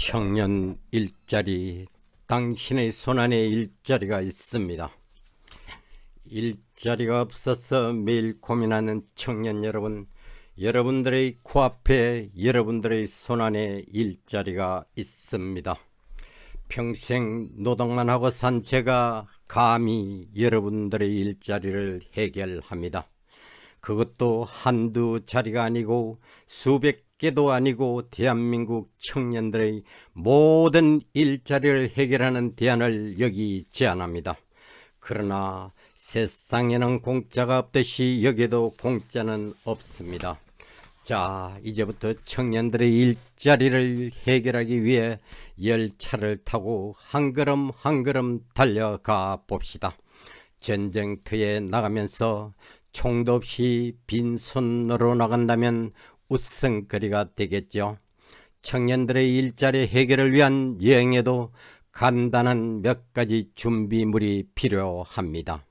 청년 일자리, 당신의 손안에 일자리가 있습니다. 일자리가 없어서 매일 고민하는 청년 여러분, 여러분들의 코앞에 여러분들의 손안에 일자리가 있습니다. 평생 노동만 하고 산 제가 감히 여러분들의 일자리를 해결합니다. 그것도 한두 자리가 아니고 수백 개도 아니고 대한민국 청년들의 모든 일자리를 해결하는 대안을 여기 제안합니다. 그러나 세상에는 공짜가 없듯이 여기도 공짜는 없습니다. 자, 이제부터 청년들의 일자리를 해결하기 위해 열차를 타고 한 걸음 한 걸음 달려가 봅시다. 전쟁터에 나가면서 총도 없이 빈손으로 나간다면 우승거리가 되겠죠. 청년들의 일자리 해결을 위한 여행에도 간단한 몇 가지 준비물이 필요합니다.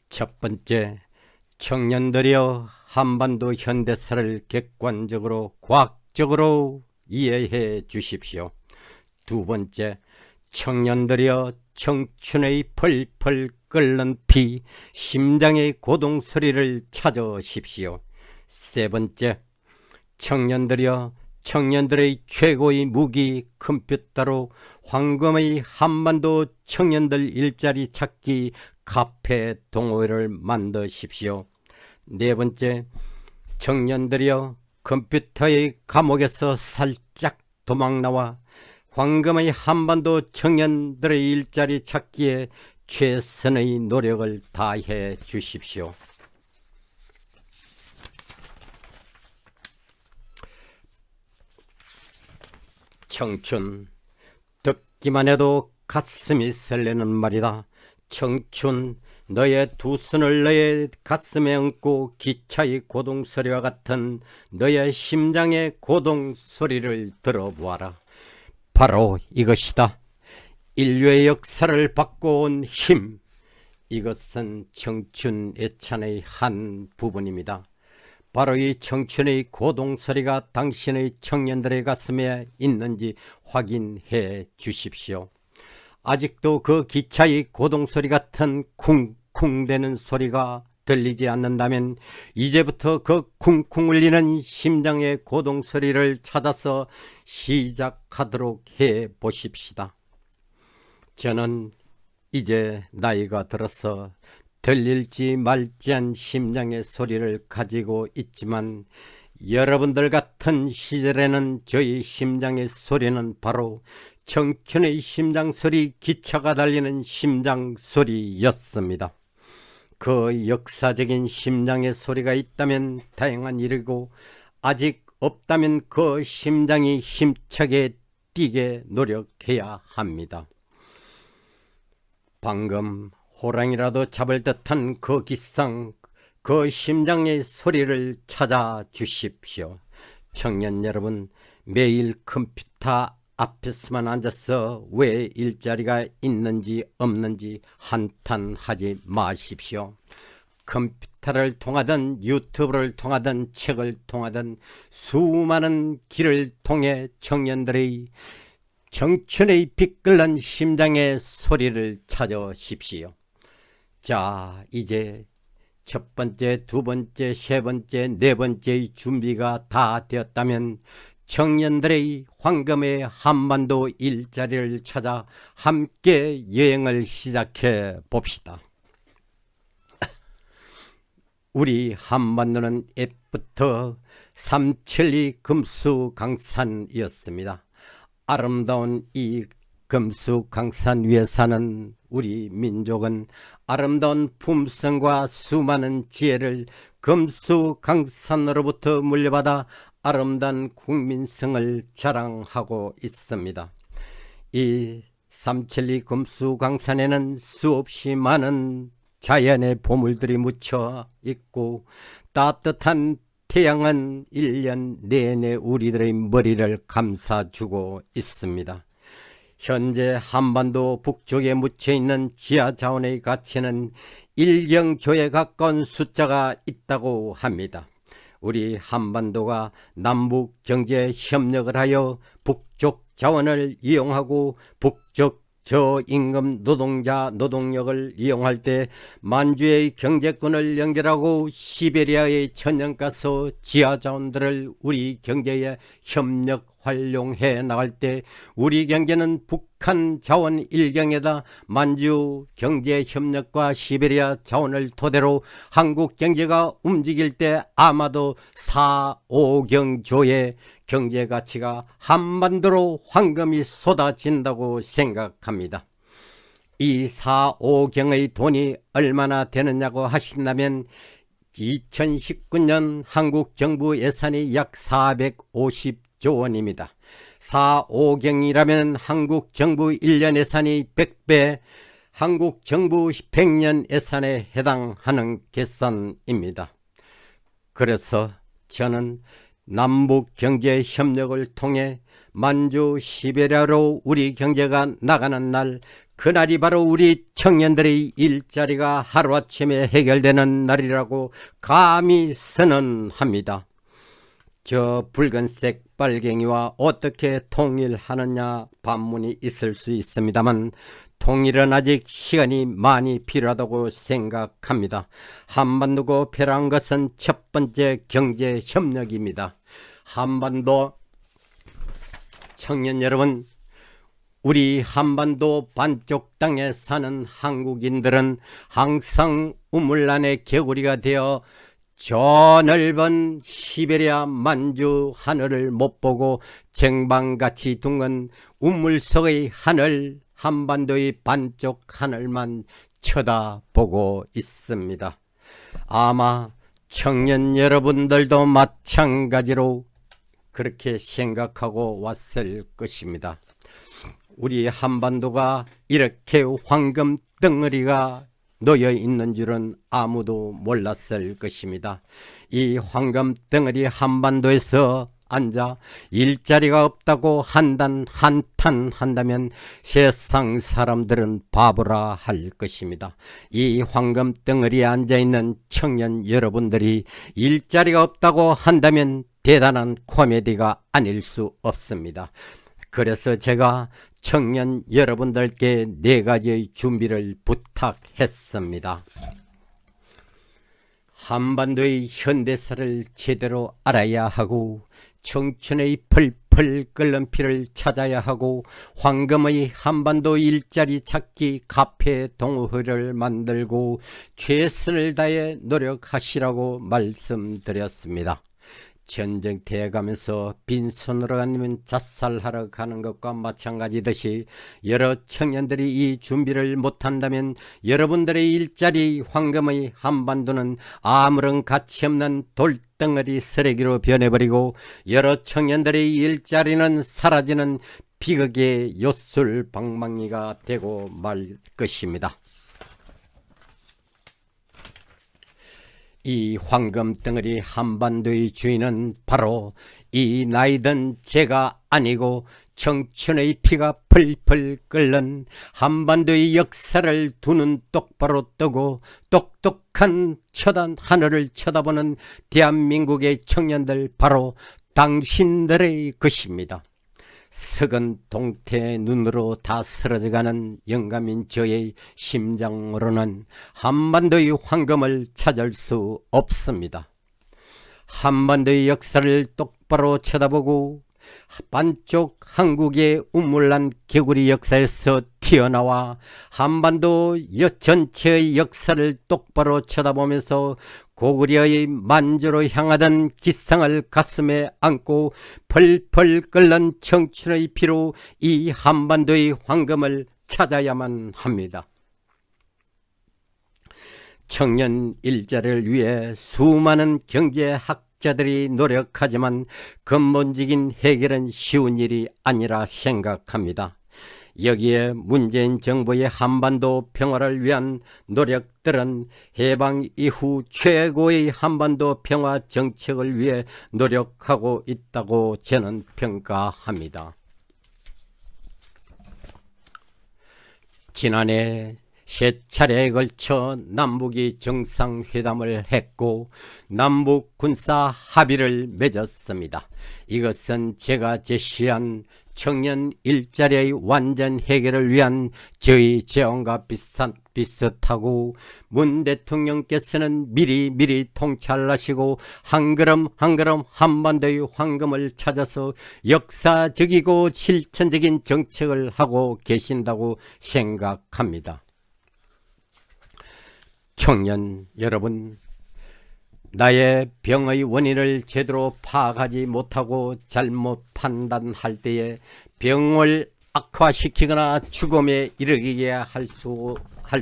첫 번째, 청년들이여 한반도 현대사를 객관적으로 과학적으로 이해해 주십시오. 두 번째, 청년들이여 청춘의 펄펄 끓는 피, 심장의 고동 소리를 찾으십시오. 세 번째, 청년들이여 청년들의 최고의 무기 컴퓨터로 황금의 한반도 청년들 일자리 찾기 카페 동호회를 만드십시오. 네 번째, 청년들이여 컴퓨터의 감옥에서 살짝 도망나와 황금의 한반도 청년들의 일자리 찾기에 최선의 노력을 다해 주십시오. 청춘, 듣기만 해도 가슴이 설레는 말이다. 청춘, 너의 두 손을 너의 가슴에 얹고 기차의 고동소리와 같은 너의 심장의 고동소리를 들어보아라. 바로 이것이다. 인류의 역사를 바꿔온 힘. 이것은 청춘 애찬의 한 부분입니다. 바로 이 청춘의 고동소리가 당신의 청년들의 가슴에 있는지 확인해 주십시오. 아직도 그 기차의 고동소리 같은 쿵쿵대는 소리가 들리지 않는다면 이제부터 그 쿵쿵 울리는 심장의 고동소리를 찾아서 시작하도록 해 보십시다. 저는 이제 나이가 들어서 들릴지 말지한 심장의 소리를 가지고 있지만 여러분들 같은 시절에는 저희 심장의 소리는 바로 청춘의 심장소리, 기차가 달리는 심장소리였습니다. 그 역사적인 심장의 소리가 있다면 다행한 일이고 아직 없다면 그 심장이 힘차게 뛰게 노력해야 합니다. 방금 호랑이라도 잡을 듯한 그 기상, 그 심장의 소리를 찾아 주십시오. 청년 여러분, 매일 컴퓨터 앞에서만 앉아서 왜 일자리가 있는지 없는지 한탄하지 마십시오. 컴퓨터를 통하든 유튜브를 통하든 책을 통하든 수많은 길을 통해 청년들의 청춘의 빛끓는 심장의 소리를 찾으십시오. 자, 이제 첫 번째, 두 번째, 세 번째, 네 번째의 준비가 다 되었다면 청년들의 황금의 한반도 일자리를 찾아 함께 여행을 시작해 봅시다. 우리 한반도는 옛부터 삼천리 금수강산이었습니다. 아름다운 이 금수강산 위에 사는 우리 민족은 아름다운 품성과 수많은 지혜를 금수강산으로부터 물려받아 아름다운 국민성을 자랑하고 있습니다. 이 삼천리 금수강산에는 수없이 많은 자연의 보물들이 묻혀 있고 따뜻한 태양은 1년 내내 우리들의 머리를 감싸주고 있습니다. 현재 한반도 북쪽에 묻혀있는 지하자원의 가치는 1경조에 가까운 숫자가 있다고 합니다. 우리 한반도가 남북 경제 협력을 하여 북쪽 자원을 이용하고 북쪽 저임금 노동력을 이용할 때 만주의 경제권을 연결하고 시베리아의 천연가스 지하자원들을 우리 경제에 협력 활용해 나갈 때 우리 경제는 북한 자원 일경에다 만주 경제협력과 시베리아 자원을 토대로 한국 경제가 움직일 때 아마도 4, 5경조의 경제 가치가 한반도로 황금이 쏟아진다고 생각합니다. 이 4, 5경의 돈이 얼마나 되느냐고 하신다면 2019년 한국 정부 예산이 약 450조 원입니다. 4, 5경이라면 한국 정부 1년 예산이 100배, 한국 정부 100년 예산에 해당하는 계산입니다. 그래서 저는 남북 경제 협력을 통해 만주 시베리아로 우리 경제가 나가는 날, 그날이 바로 우리 청년들의 일자리가 하루아침에 해결되는 날이라고 감히 선언합니다. 저 붉은색 빨갱이와 어떻게 통일하느냐 반문이 있을 수 있습니다만 통일은 아직 시간이 많이 필요하다고 생각합니다. 한반도가 필요한 것은 첫 번째 경제 협력입니다. 한반도 청년 여러분, 우리 한반도 반쪽 땅에 사는 한국인들은 항상 우물란의 개구리가 되어 저 넓은 시베리아 만주 하늘을 못 보고 쟁반같이 둥근 우물 속의 하늘, 한반도의 반쪽 하늘만 쳐다보고 있습니다. 아마 청년 여러분들도 마찬가지로 그렇게 생각하고 왔을 것입니다. 우리 한반도가 이렇게 황금 덩어리가 놓여 있는 줄은 아무도 몰랐을 것입니다. 이 황금 덩어리 한반도에서 앉아 일자리가 없다고 한탄한다면 세상 사람들은 바보라 할 것입니다. 이 황금 덩어리에 앉아있는 청년 여러분들이 일자리가 없다고 한다면 대단한 코미디가 아닐 수 없습니다. 그래서 제가 청년 여러분들께 4가지의 준비를 부탁했습니다. 한반도의 현대사를 제대로 알아야 하고 청춘의 펄펄 끓는 피를 찾아야 하고 황금의 한반도 일자리 찾기 카페 동호회를 만들고 최선을 다해 노력하시라고 말씀드렸습니다. 전쟁터에 가면서 빈손으로 가면 자살하러 가는 것과 마찬가지듯이 여러 청년들이 이 준비를 못한다면 여러분들의 일자리 황금의 한반도는 아무런 가치 없는 돌덩어리 쓰레기로 변해버리고 여러 청년들의 일자리는 사라지는 비극의 요술방망이가 되고 말 것입니다. 이 황금 덩어리 한반도의 주인은 바로 이 나이든 제가 아니고 청춘의 피가 펄펄 끓는 한반도의 역사를 두 눈 똑바로 뜨고 똑똑한 하늘을 쳐다보는 대한민국의 청년들, 바로 당신들의 것입니다. 석은 동태의 눈으로 다 쓰러져가는 영감인 저의 심장으로는 한반도의 황금을 찾을 수 없습니다. 한반도의 역사를 똑바로 쳐다보고 반쪽 한국의 우물난 개구리 역사에서 튀어나와 한반도 전체의 역사를 똑바로 쳐다보면서 고구려의 만주로 향하던 기상을 가슴에 안고 펄펄 끓는 청춘의 피로 이 한반도의 황금을 찾아야만 합니다. 청년 일자리를 위해 수많은 경제학자들이 노력하지만 근본적인 해결은 쉬운 일이 아니라 생각합니다. 여기에 문재인 정부의 한반도 평화를 위한 노력들은 해방 이후 최고의 한반도 평화 정책을 위해 노력하고 있다고 저는 평가합니다. 지난해 세 차례에 걸쳐 남북이 정상회담을 했고 남북 군사 합의를 맺었습니다. 이것은 제가 제시한 청년 일자리의 완전 해결을 위한 저희 제안과 비슷하고 문 대통령께서는 미리 통찰하시고 한 걸음 한 걸음 한반도의 황금을 찾아서 역사적이고 실천적인 정책을 하고 계신다고 생각합니다. 청년 여러분, 나의 병의 원인을 제대로 파악하지 못하고 잘못 판단할 때에 병을 악화시키거나 죽음에 이르게 할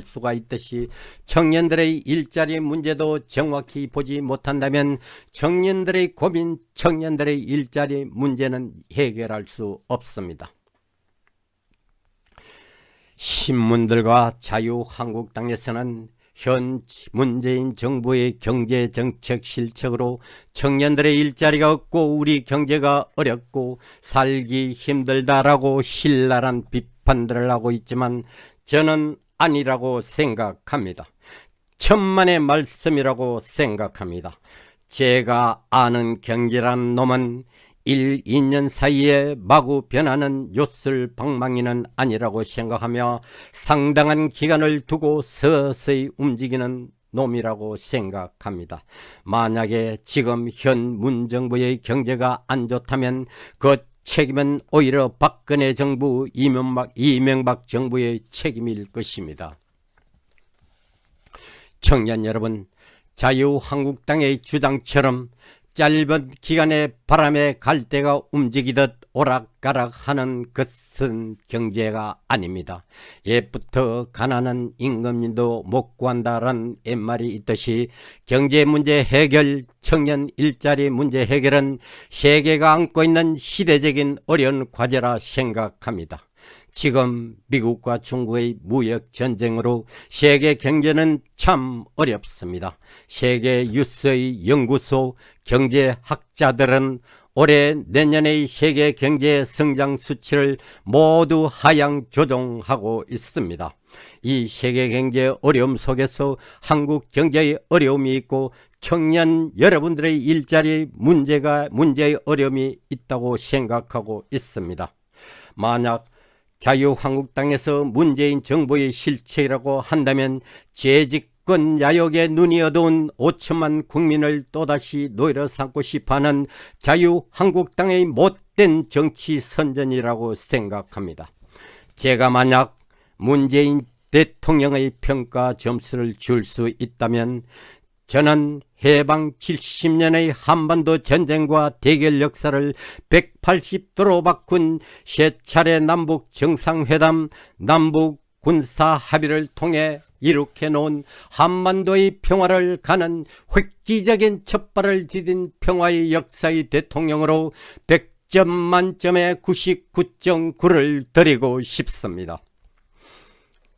수가 있듯이 청년들의 일자리 문제도 정확히 보지 못한다면 청년들의 고민, 청년들의 일자리 문제는 해결할 수 없습니다. 신문들과 자유한국당에서는 현 문재인 정부의 경제정책 실책으로 청년들의 일자리가 없고 우리 경제가 어렵고 살기 힘들다라고 신랄한 비판들을 하고 있지만 저는 아니라고 생각합니다. 천만의 말씀이라고 생각합니다. 제가 아는 경제란 놈은 1, 2년 사이에 마구 변하는 요술방망이는 아니라고 생각하며 상당한 기간을 두고 서서히 움직이는 놈이라고 생각합니다. 만약에 지금 현 문정부의 경제가 안 좋다면 그 책임은 오히려 박근혜 정부, 이명박 정부의 책임일 것입니다. 청년 여러분, 자유한국당의 주장처럼 짧은 기간에 바람에 갈대가 움직이듯 오락가락하는 것은 경제가 아닙니다. 옛부터 가난한 임금님도 못 구한다라는 옛말이 있듯이 경제 문제 해결, 청년 일자리 문제 해결은 세계가 안고 있는 시대적인 어려운 과제라 생각합니다. 지금 미국과 중국의 무역 전쟁으로 세계 경제는 참 어렵습니다. 세계 유서의 연구소 경제학자들은 올해 내년의 세계 경제 성장 수치를 모두 하향 조정하고 있습니다. 이 세계 경제 어려움 속에서 한국 경제의 어려움이 있고 청년 여러분들의 일자리 문제의 어려움이 있다고 생각하고 있습니다. 만약 자유한국당에서 문재인 정부의 실책이라고 한다면 재집권 야욕에 눈이 어두운 5천만 국민을 또다시 노예로 삼고 싶어하는 자유한국당의 못된 정치 선전이라고 생각합니다. 제가 만약 문재인 대통령의 평가 점수를 줄 수 있다면 저는 해방 70년의 한반도 전쟁과 대결 역사를 180도로 바꾼 세 차례 남북 정상회담, 남북 군사 합의를 통해 이룩해 놓은 한반도의 평화를 가는 획기적인 첫발을 디딘 평화의 역사의 대통령으로 100점 만점에 99.9를 드리고 싶습니다.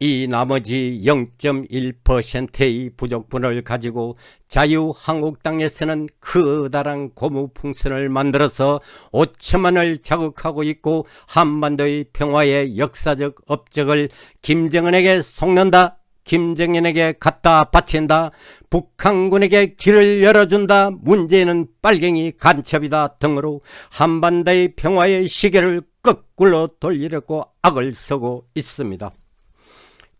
이 나머지 0.1%의 부족분을 가지고 자유한국당에서는 커다란 고무풍선을 만들어서 5천만을 자극하고 있고 한반도의 평화의 역사적 업적을 김정은에게 속는다, 김정은에게 갖다 바친다, 북한군에게 길을 열어준다, 문재인은 빨갱이 간첩이다 등으로 한반도의 평화의 시계를 거꾸로 돌리려고 악을 쓰고 있습니다.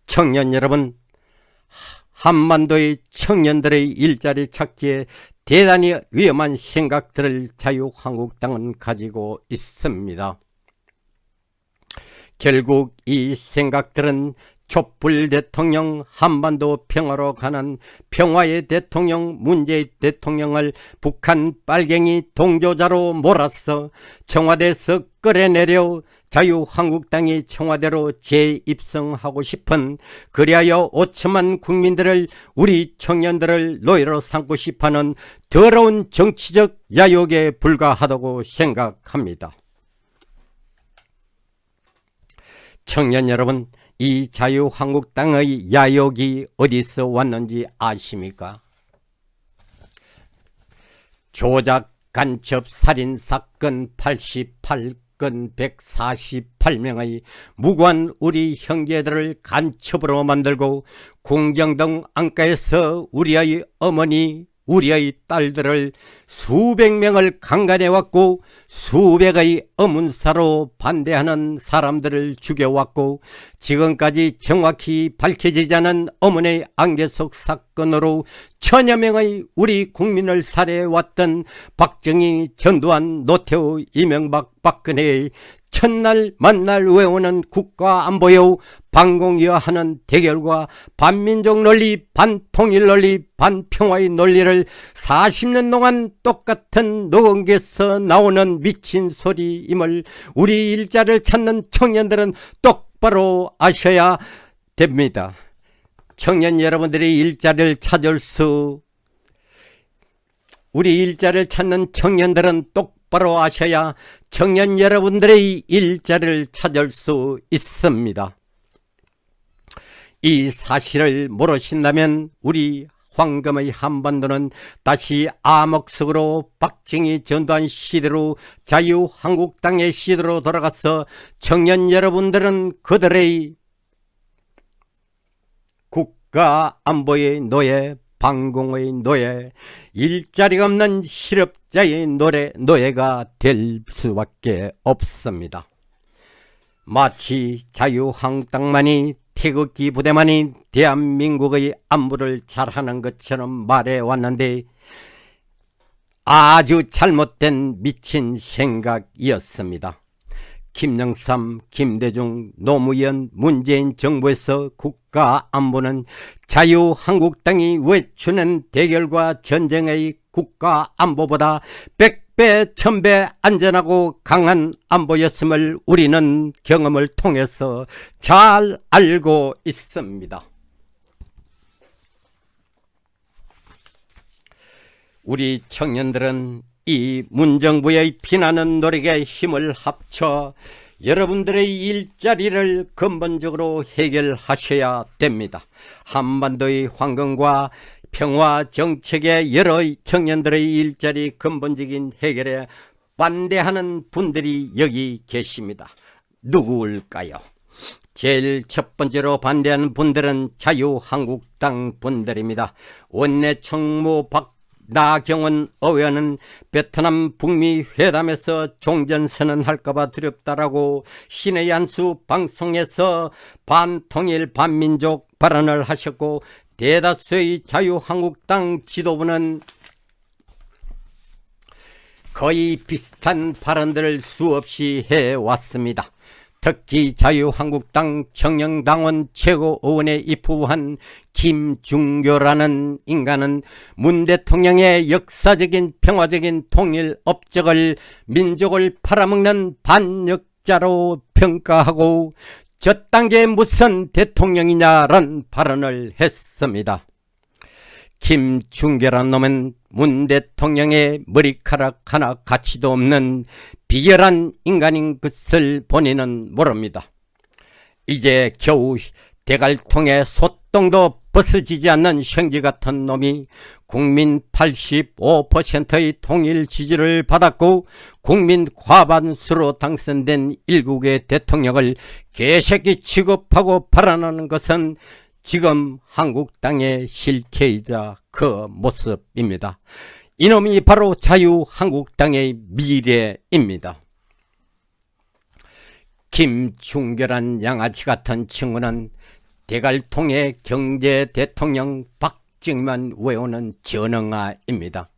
청년 여러분, 한반도의 청년들의 일자리 찾기에 대단히 위험한 생각들을 자유한국당은 가지고 있습니다. 결국 이 생각들은 촛불 대통령, 한반도 평화로 가는 평화의 대통령 문재인 대통령을 북한 빨갱이 동조자로 몰아서 청와대에서 끌어내려 자유한국당이 청와대로 재입성하고 싶은, 그리하여 5천만 국민들을, 우리 청년들을 노예로 삼고 싶어하는 더러운 정치적 야욕에 불과하다고 생각합니다. 청년 여러분, 이 자유한국당의 야욕이 어디서 왔는지 아십니까? 조작, 간첩, 살인 사건 88 사건 148명의 무고한 우리 형제들을 간첩으로 만들고 공정동 안가에서 우리의 어머니, 우리의 딸들을 수백 명을 강간해왔고 수백의 어문사로 반대하는 사람들을 죽여왔고 지금까지 정확히 밝혀지지 않은 어머니의 안개속 사건으로 천여 명의 우리 국민을 살해해왔던 박정희, 전두환, 노태우, 이명박, 박근혜의 첫날 만날 외우는 국가안보여 반공이어야 하는 대결과 반민족 논리, 반통일 논리, 반평화의 논리를 40년 동안 똑같은 녹음기에서 나오는 미친 소리임을 우리 일자를 찾는 청년들은 똑바로 아셔야 됩니다. 청년 여러분들이 일자리를 찾을 우리 일자리를 찾는 청년들은 똑바로 아셔야 청년 여러분들의 일자리를 찾을 수 있습니다. 이 사실을 모르신다면 우리 황금의 한반도는 다시 암흑 속으로 박정희, 전두환 시대로 자유한국당의 시대로 돌아가서 청년 여러분들은 그들의 국가안보의 노예, 반공의 노예, 일자리가 없는 실업자의 노예가 될 수밖에 없습니다. 마치 자유한국당만이 태극기 부대만이 대한민국의 안보를 잘하는 것처럼 말해왔는데 아주 잘못된 미친 생각이었습니다. 김영삼, 김대중, 노무현, 문재인 정부에서 국가안보는 자유한국당이 외치는 대결과 전쟁의 국가안보보다 100배, 1000배 안전하고 강한 안보였음을 우리는 경험을 통해서 잘 알고 있습니다. 우리 청년들은 이 문정부의 비난하는 노력에 힘을 합쳐 여러분들의 일자리를 근본적으로 해결하셔야 됩니다. 한반도의 황금과 평화 정책의 여러 청년들의 일자리 근본적인 해결에 반대하는 분들이 여기 계십니다. 누구일까요? 제일 첫 번째로 반대하는 분들은 자유한국당 분들입니다. 원내 총무 나경원 의원은 베트남 북미 회담에서 종전선언할까봐 두렵다라고 신의 한수 방송에서 반통일 반민족 발언을 하셨고 대다수의 자유한국당 지도부는 거의 비슷한 발언들을 수없이 해왔습니다. 특히 자유한국당 청년당원 최고의원에 입후한 김중교라는 인간은 문 대통령의 역사적인 평화적인 통일 업적을 민족을 팔아먹는 반역자로 평가하고 저딴 게 무슨 대통령이냐라는 발언을 했습니다. 김중교란 놈은 문 대통령의 머리카락 하나 가치도 없는 비열한 인간인 것을 본인은 모릅니다. 이제 겨우 대갈통에 소똥도 벗어지지 않는 형제 같은 놈이 국민 85%의 통일 지지를 받았고 국민 과반수로 당선된 일국의 대통령을 개새끼 취급하고 발언하는 것은 지금 한국당의 실체이자 그 모습입니다. 이놈이 바로 자유한국당의 미래입니다. 김중교란 양아치 같은 친구는 대갈통의 경제 대통령 박정희만 외우는 전응아입니다.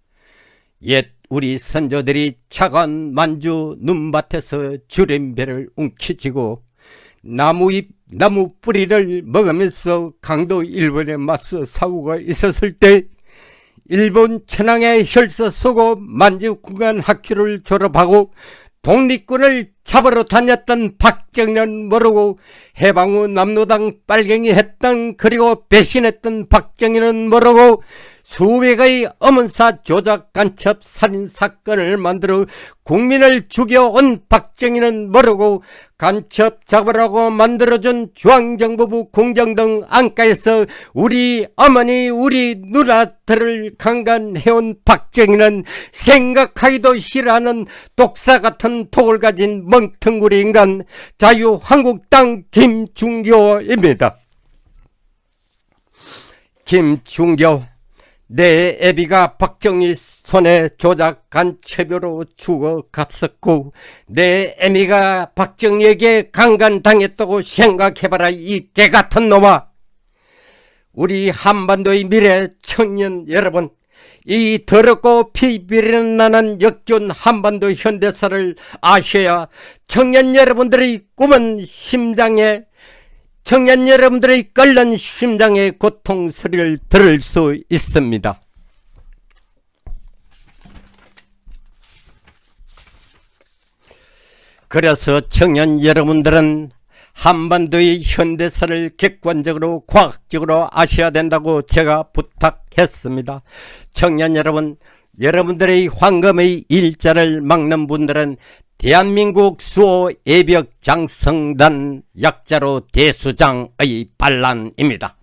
옛 우리 선조들이 차가운 만주 눈밭에서 주림배를 움켜쥐고 나무잎, 나무 뿌리를 먹으면서 강도 일본에 맞서 사고가 있었을 때 일본 천황의 혈서 쓰고 만주군관 학교를 졸업하고 독립군을 잡으러 다녔던 박정희는 모르고 해방 후 남로당 빨갱이 했던 그리고 배신했던 박정희는 모르고 수백의 어문사 조작 간첩 살인 사건을 만들어 국민을 죽여온 박정희는 모르고 간첩 잡으라고 만들어준 중앙정보부 공정동 안가에서 우리 어머니 우리 누나들을 강간해온 박정희는 생각하기도 싫어하는 독사 같은 독을 가진 멍텅구리 인간 자유한국당 김중교입니다. 김중교, 내 애비가 박정희 손에 조작한 체표로 죽어갔었고 내 애미가 박정희에게 강간당했다고 생각해봐라. 이 개같은 놈아. 우리 한반도의 미래 청년 여러분, 이 더럽고 피비린 나는 역겨운 한반도 현대사를 아셔야 청년 여러분들의 꿈은 심장에, 청년 여러분들의 끓는 심장의 고통 소리를 들을 수 있습니다. 그래서 청년 여러분들은 한반도의 현대사를 객관적으로 과학적으로 아셔야 된다고 제가 부탁했습니다. 청년 여러분, 여러분들의 황금의 일자를 막는 분들은 대한민국 수호 예비역 장성단, 약자로 대수장의 반란입니다.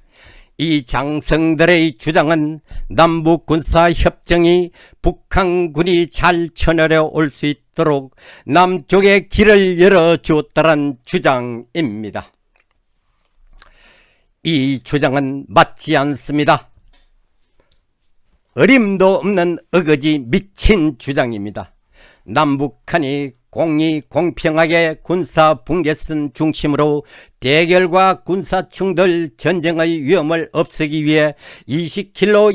이 장성들의 주장은 남북군사협정이 북한군이 잘 쳐내려 올 수 있도록 남쪽에 길을 열어주었다는 주장입니다. 이 주장은 맞지 않습니다. 어림도 없는 어거지 미친 주장입니다. 남북한이 공의공평하게 군사분계선 중심으로 대결과 군사충돌 전쟁의 위험을 없애기 위해 20km,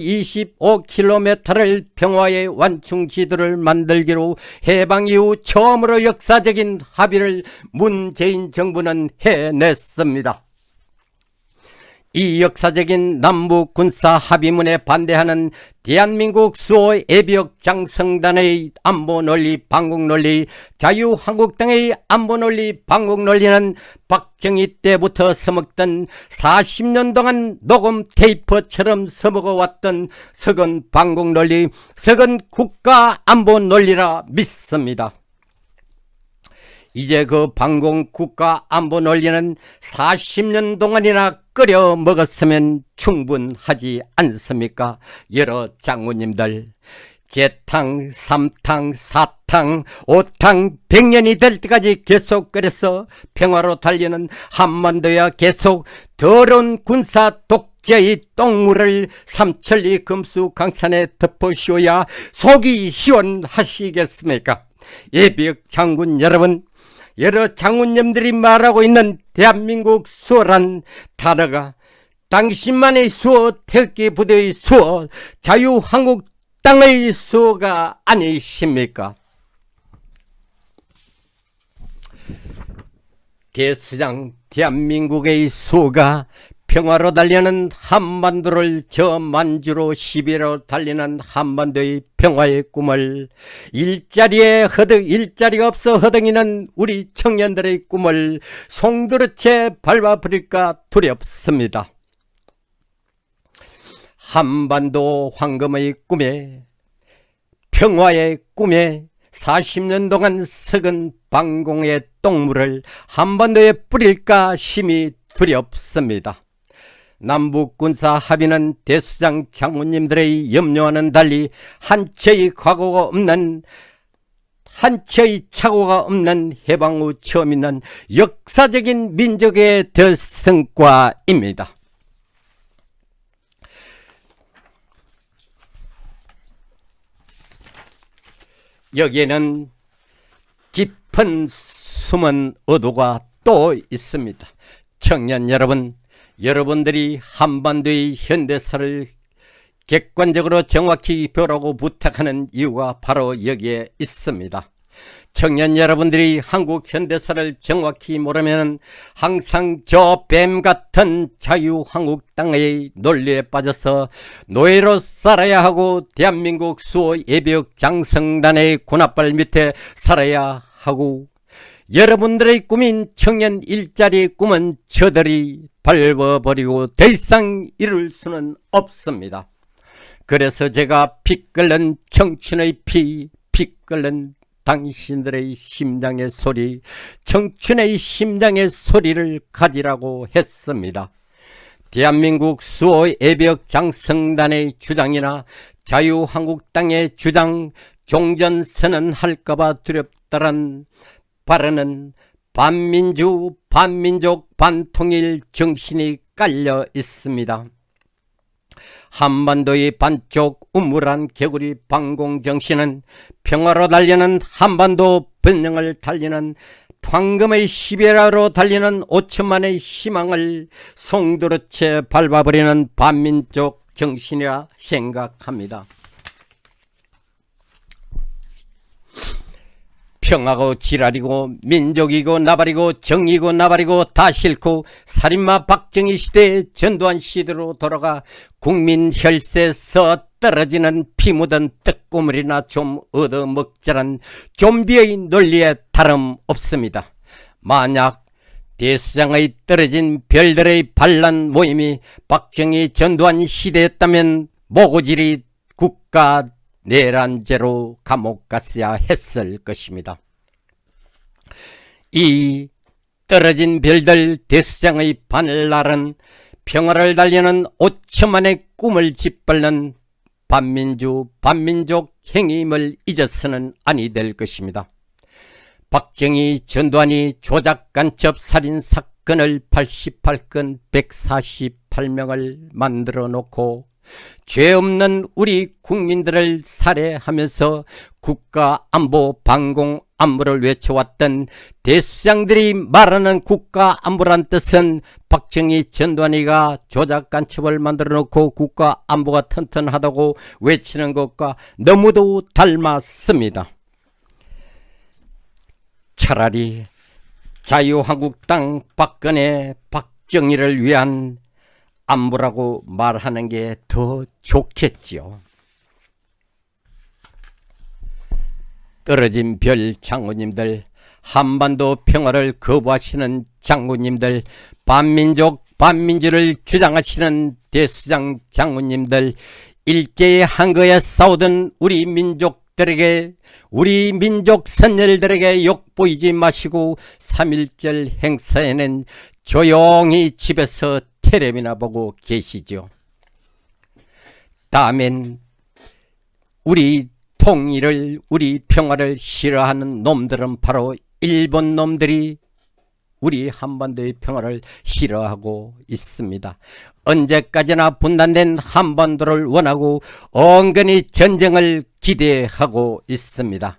25km를 평화의 완충지도를 만들기로 해방 이후 처음으로 역사적인 합의를 문재인 정부는 해냈습니다. 이 역사적인 남북 군사 합의문에 반대하는 대한민국 수호 예비역 장성단의 안보 논리, 반공 논리, 자유한국당의 안보 논리, 반공 논리는 박정희 때부터 써먹던 40년 동안 녹음 테이프처럼 써먹어왔던 서건 반공 논리, 서건 국가 안보 논리라 믿습니다. 이제 그 반공 국가 안보 논리는 40년 동안이나 끓여 먹었으면 충분하지 않습니까? 여러 장군님들, 재탕, 3탕, 4탕, 5탕, 100년이 될 때까지 계속 끓여서 평화로 달리는 한반도야 계속 더러운 군사 독재의 똥물을 삼천리 금수강산에 덮어씌워야 속이 시원하시겠습니까? 예비역 장군 여러분, 여러 장군님들이 말하고 있는 대한민국 수호란 단어가 당신만의 수호, 태극기 부대의 수호, 자유한국당의 수호가 아니십니까? 대수장, 대한민국의 수호가 평화로 달리는 한반도를 저 만주로 11로 달리는 한반도의 평화의 꿈을, 일자리가 없어 허덕이는 우리 청년들의 꿈을 송두리째 밟아버릴까 두렵습니다. 한반도 황금의 꿈에, 평화의 꿈에 40년 동안 썩은 반공의 똥물을 한반도에 뿌릴까 심히 두렵습니다. 남북군사 합의는 대수장 장군님들의 염려와는 달리 한치의 착오가 없는 해방 후 처음 있는 역사적인 민족의 대성과입니다. 여기에는 깊은 숨은 의도가 또 있습니다. 청년 여러분, 여러분들이 한반도의 현대사를 객관적으로 정확히 보라고 부탁하는 이유가 바로 여기에 있습니다. 청년 여러분들이 한국 현대사를 정확히 모르면 항상 저 뱀 같은 자유한국당의 논리에 빠져서 노예로 살아야 하고 대한민국 수호 예비역 장성단의 군홧발 밑에 살아야 하고 여러분들의 꿈인 청년 일자리의 꿈은 저들이 밟아버리고 더 이상 이룰 수는 없습니다. 그래서 제가 피 끓는 청춘의 피 끓는 당신들의 심장의 소리, 청춘의 심장의 소리를 가지라고 했습니다. 대한민국 수호 예비역 장성단의 주장이나 자유한국당의 주장, 종전선언할까봐 두렵다란 바르는 반민주, 반민족, 반통일 정신이 깔려 있습니다. 한반도의 반쪽 우물한 개구리 반공 정신은 평화로 달리는 한반도 번영을 달리는 황금의 시베리아로 달리는 5천만의 희망을 송두리째 밟아버리는 반민족 정신이라 생각합니다. 평화고 지랄이고 민족이고 나발이고 정의고 나발이고 다 싫고 살인마 박정희 시대에 전두환 시대로 돌아가 국민 혈세에서 떨어지는 피 묻은 떡고물이나 좀 얻어먹자란 좀비의 논리에 다름없습니다. 만약 대수장의 떨어진 별들의 반란 모임이 박정희 전두환 시대였다면 모고질이 국가 내란죄로 감옥 갔어야 했을 것입니다. 이 떨어진 별들 대수장의 반날은 평화를 달리는 5천만의 꿈을 짓밟는 반민주, 반민족 행위임을 잊어서는 아니 될 것입니다. 박정희, 전두환이 조작, 간첩, 살인 사건을 88건 148명을 만들어 놓고 죄 없는 우리 국민들을 살해하면서 국가안보, 반공안보를 외쳐왔던 대수장들이 말하는 국가안보란 뜻은 박정희, 전두환이가 조작, 간첩을 만들어 놓고 국가안보가 튼튼하다고 외치는 것과 너무도 닮았습니다. 차라리 자유한국당 박근혜, 박정희를 위한 안보라고 말하는 게 더 좋겠지요. 떨어진 별 장군님들, 한반도 평화를 거부하시는 장군님들, 반민족, 반민주를 주장하시는 대수장 장군님들, 일제의 한거에 싸우던 우리 민족들에게, 우리 민족 선열들에게 욕보이지 마시고 3.1절 행사에는 조용히 집에서 텔레비나 보고 계시죠. 다음엔 우리 통일을, 우리 평화를 싫어하는 놈들은 바로 일본 놈들이 우리 한반도의 평화를 싫어하고 있습니다. 언제까지나 분단된 한반도를 원하고 은근히 전쟁을 기대하고 있습니다.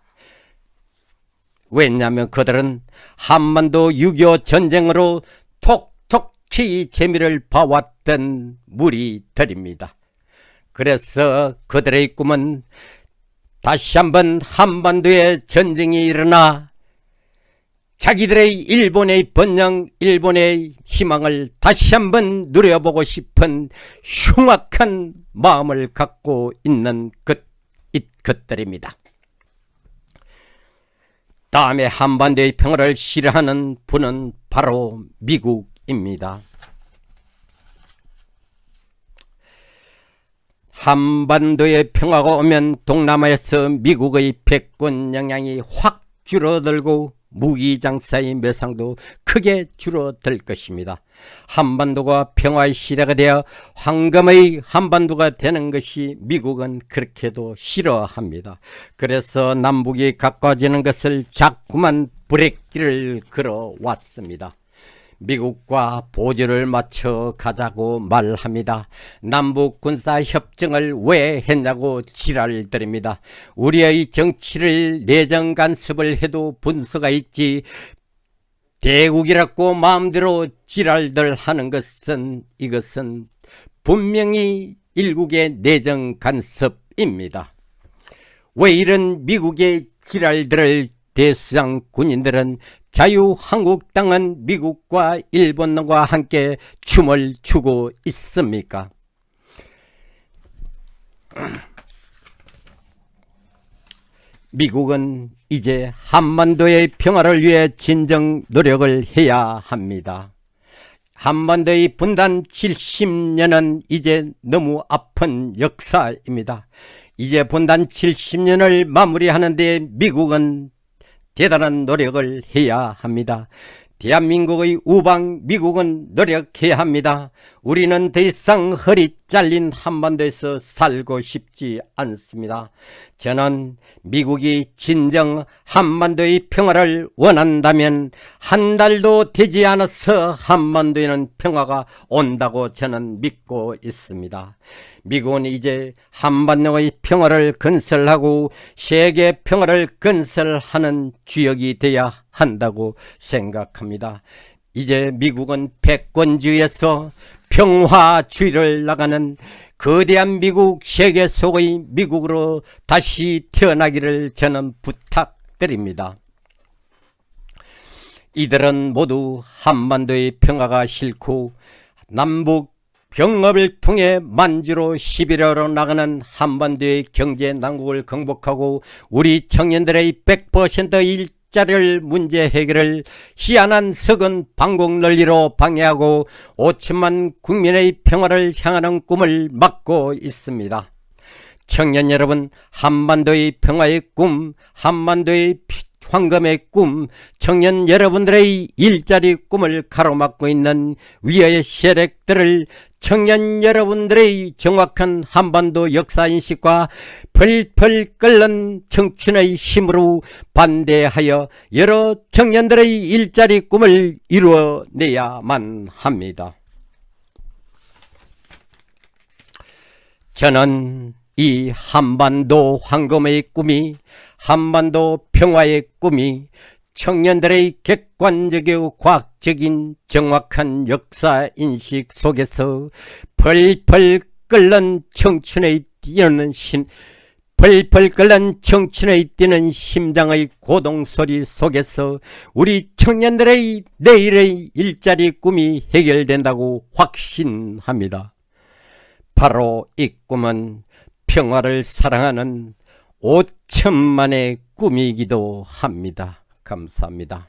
왜냐하면 그들은 한반도 6.25 전쟁으로 톡톡히 재미를 봐왔던 무리들입니다. 그래서 그들의 꿈은 다시 한번 한반도에 전쟁이 일어나 자기들의 일본의 번영, 일본의 희망을 다시 한번 누려보고 싶은 흉악한 마음을 갖고 있는 것들입니다. 다음에 한반도의 평화를 싫어하는 분은 바로 미국입니다. 한반도의 평화가 오면 동남아에서 미국의 패권 영향이 확 줄어들고 무기 장사의 매상도 크게 줄어들 것입니다. 한반도가 평화의 시대가 되어 황금의 한반도가 되는 것이 미국은 그렇게도 싫어합니다. 그래서 남북이 가까워지는 것을 자꾸만 브레이크를 걸어왔습니다. 미국과 보조를 맞춰 가자고 말합니다. 남북 군사협정을 왜 했냐고 지랄들입니다. 우리의 정치를 내정 간섭을 해도 분수가 있지 대국이라고 마음대로 지랄들 하는 것은 이것은 분명히 일국의 내정 간섭입니다. 왜 이런 미국의 지랄들을 대수장 군인들은 자유한국당은 미국과 일본과 함께 춤을 추고 있습니까? 미국은 이제 한반도의 평화를 위해 진정 노력을 해야 합니다. 한반도의 분단 70년은 이제 너무 아픈 역사입니다. 이제 분단 70년을 마무리하는 데 미국은 대단한 노력을 해야 합니다. 대한민국의 우방 미국은 노력해야 합니다. 우리는 더 이상 허리 잘린 한반도에서 살고 싶지 않습니다. 저는 미국이 진정 한반도의 평화를 원한다면 한 달도 되지 않아서 한반도에는 평화가 온다고 저는 믿고 있습니다. 미국은 이제 한반도의 평화를 건설하고 세계 평화를 건설하는 주역이 되어야 한다고 생각합니다. 이제 미국은 패권주의에서 평화주의를 나가는 거대한 미국, 세계 속의 미국으로 다시 태어나기를 저는 부탁드립니다. 이들은 모두 한반도의 평화가 싫고 남북 병합을 통해 만주로 시비리로 나가는 한반도의 경제 난국을 극복하고 우리 청년들의 100% 일자리를 문제 해결을 희한한 석은 방공 논리로 방해하고 5천만 국민의 평화를 향하는 꿈을 막고 있습니다. 청년 여러분, 한반도의 평화의 꿈, 한반도의 황금의 꿈, 청년 여러분들의 일자리 꿈을 가로막고 있는 위의 세력들을 청년 여러분들의 정확한 한반도 역사인식과 펄펄 끓는 청춘의 힘으로 반대하여 여러 청년들의 일자리 꿈을 이루어내야만 합니다. 저는 이 한반도 황금의 꿈이, 한반도 평화의 꿈이 청년들의 객관적이고 과학적인 정확한 역사인식 속에서 펄펄 끓는 청춘의 뛰는 펄펄 끓는 청춘의 뛰는 심장의 고동소리 속에서 우리 청년들의 내일의 일자리 꿈이 해결된다고 확신합니다. 바로 이 꿈은 평화를 사랑하는 5천만의 꿈이기도 합니다. 감사합니다.